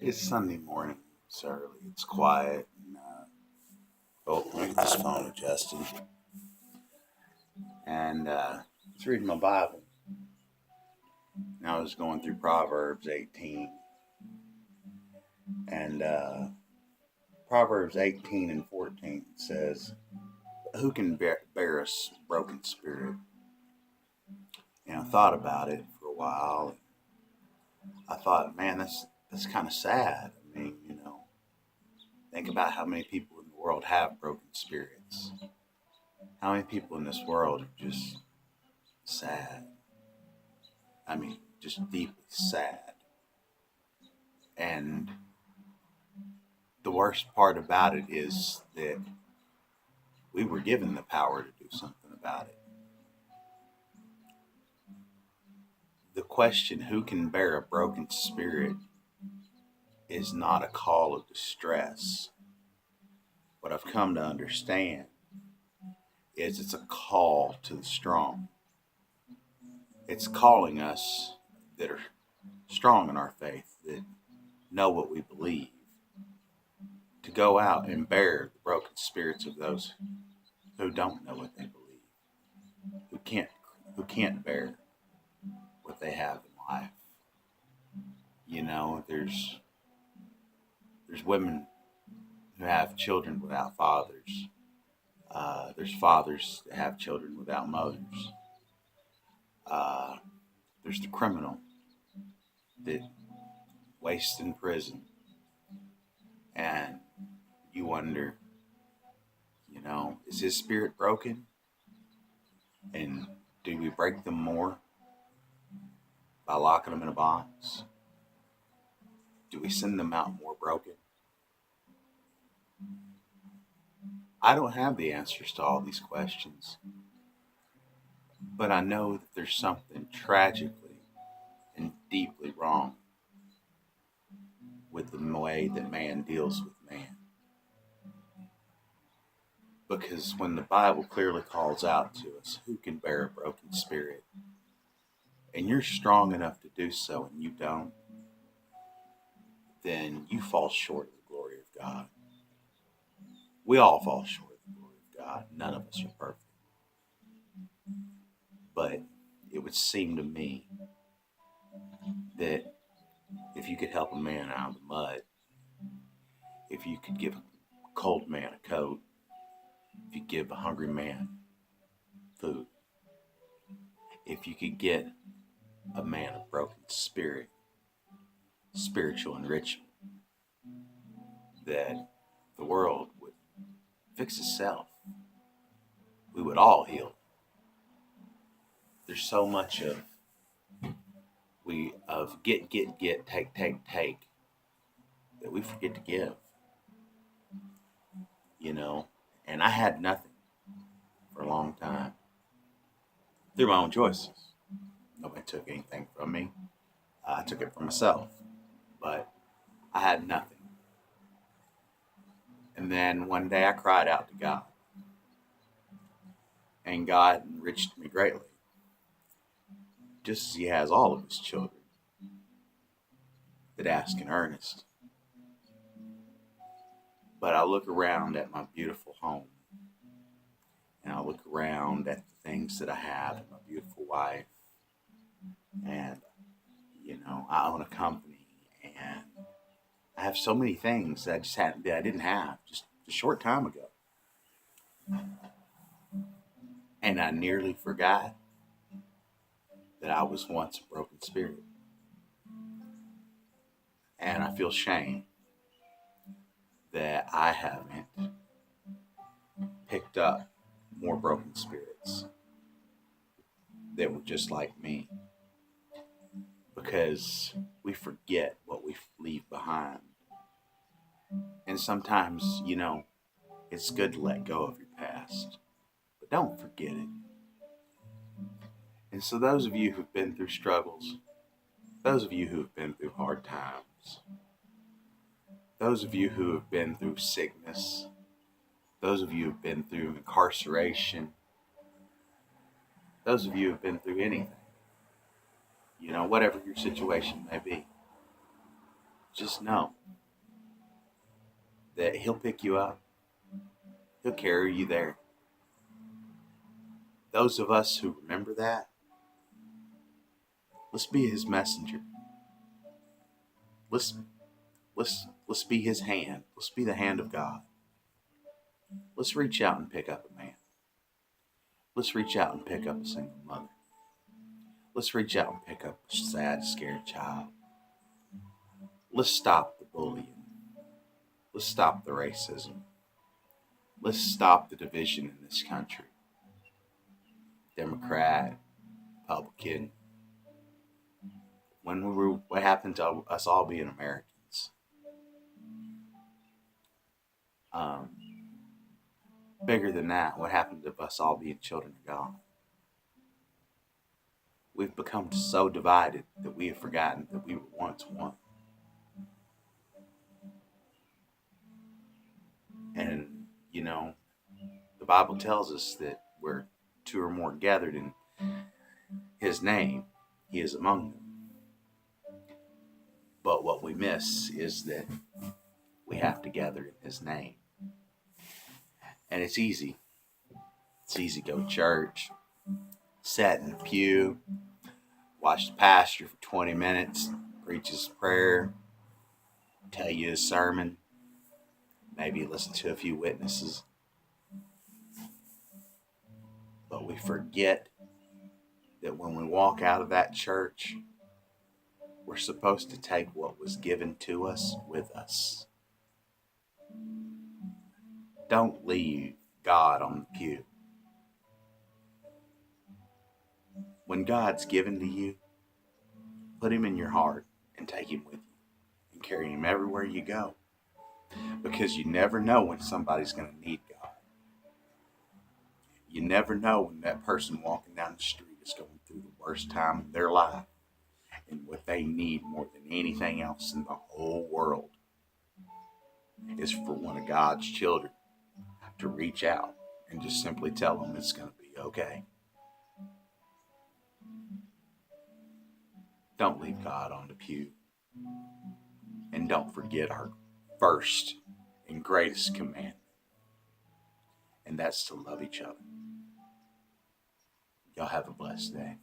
It's Sunday morning. It's early. It's quiet. Let me get this phone adjusted. And I was reading my Bible. And I was going through Proverbs 18. And Proverbs 18 and 14 says, "Who can bear a broken spirit?" And I thought about it for a while. I thought, man, that's kind of sad. I mean, think about how many people in the world have broken spirits. How many people in this world are just sad? I mean, just deeply sad. And the worst part about it is that we were given the power to do something about it. The question, who can bear a broken spirit, is not a call of distress. What I've come to understand is it's a call to the strong. It's calling us that are strong in our faith, that know what we believe, to go out and bear the broken spirits of those who don't know what they believe, who can't bear what they have in life. There's women who have children without fathers. There's fathers that have children without mothers. Uh, there's the criminal that wastes in prison, and you wonder, is his spirit broken? And do we break them more by locking them in a box? Do we send them out more broken? I don't have the answers to all these questions, but I know that there's something tragically and deeply wrong with the way that man deals with man. Because when the Bible clearly calls out to us, who can bear a broken spirit? And you're strong enough to do so and you don't, then you fall short of the glory of God. We all fall short of the glory of God. None of us are perfect. But it would seem to me that if you could help a man out of the mud, if you could give a cold man a coat, if you give a hungry man food, if you could get a man of broken spirit, spiritual enrichment, that the world would fix itself. We would all heal. There's so much of get, take, that we forget to give. And I had nothing for a long time through my own choices. Nobody took anything from me. I took it from myself, but I had nothing. And then one day I cried out to God, and God enriched me greatly, just as He has all of His children that ask in earnest. But I look around at my beautiful home, and I look around at the things that I have, and my beautiful wife, and I own a company, and I have so many things that I didn't have just a short time ago, and I nearly forgot that I was once a broken spirit, and I feel shame that I haven't picked up more broken spirits that were just like me, because we forget what we leave behind. And sometimes, it's good to let go of your past, but don't forget it. And so those of you who've been through struggles, those of you who've been through hard times, those of you who have been through sickness, those of you who've been through incarceration, those of you who've been through anything, whatever your situation may be, just know that He'll pick you up. He'll carry you there. Those of us who remember that, let's be His messenger. Let's let's be His hand. Let's be the hand of God. Let's reach out and pick up a man. Let's reach out and pick up a single mother. Let's reach out and pick up a sad, scared child. Let's stop the bullying. Let's stop the racism. Let's stop the division in this country. Democrat, Republican. What happened to us all being Americans? Bigger than that, what happened to us all being children of God? We've become so divided that we have forgotten that we were once one. And, the Bible tells us that where two or more gathered in His name, He is among them. But what we miss is that we have to gather in His name. And it's easy. It's easy to go to church, sit in a pew, watch the pastor for 20 minutes, preach his prayer, tell you his sermon, maybe listen to a few witnesses. But we forget that when we walk out of that church, we're supposed to take what was given to us with us. Don't leave God on the pew. When God's given to you, put Him in your heart and take Him with you and carry Him everywhere you go. Because you never know when somebody's going to need God. You never know when that person walking down the street is going through the worst time of their life, and what they need more than anything else in the whole world is for one of God's children to reach out and just simply tell them it's going to be okay. Don't leave God on the pew. And don't forget our first and greatest commandment. And that's to love each other. Y'all have a blessed day.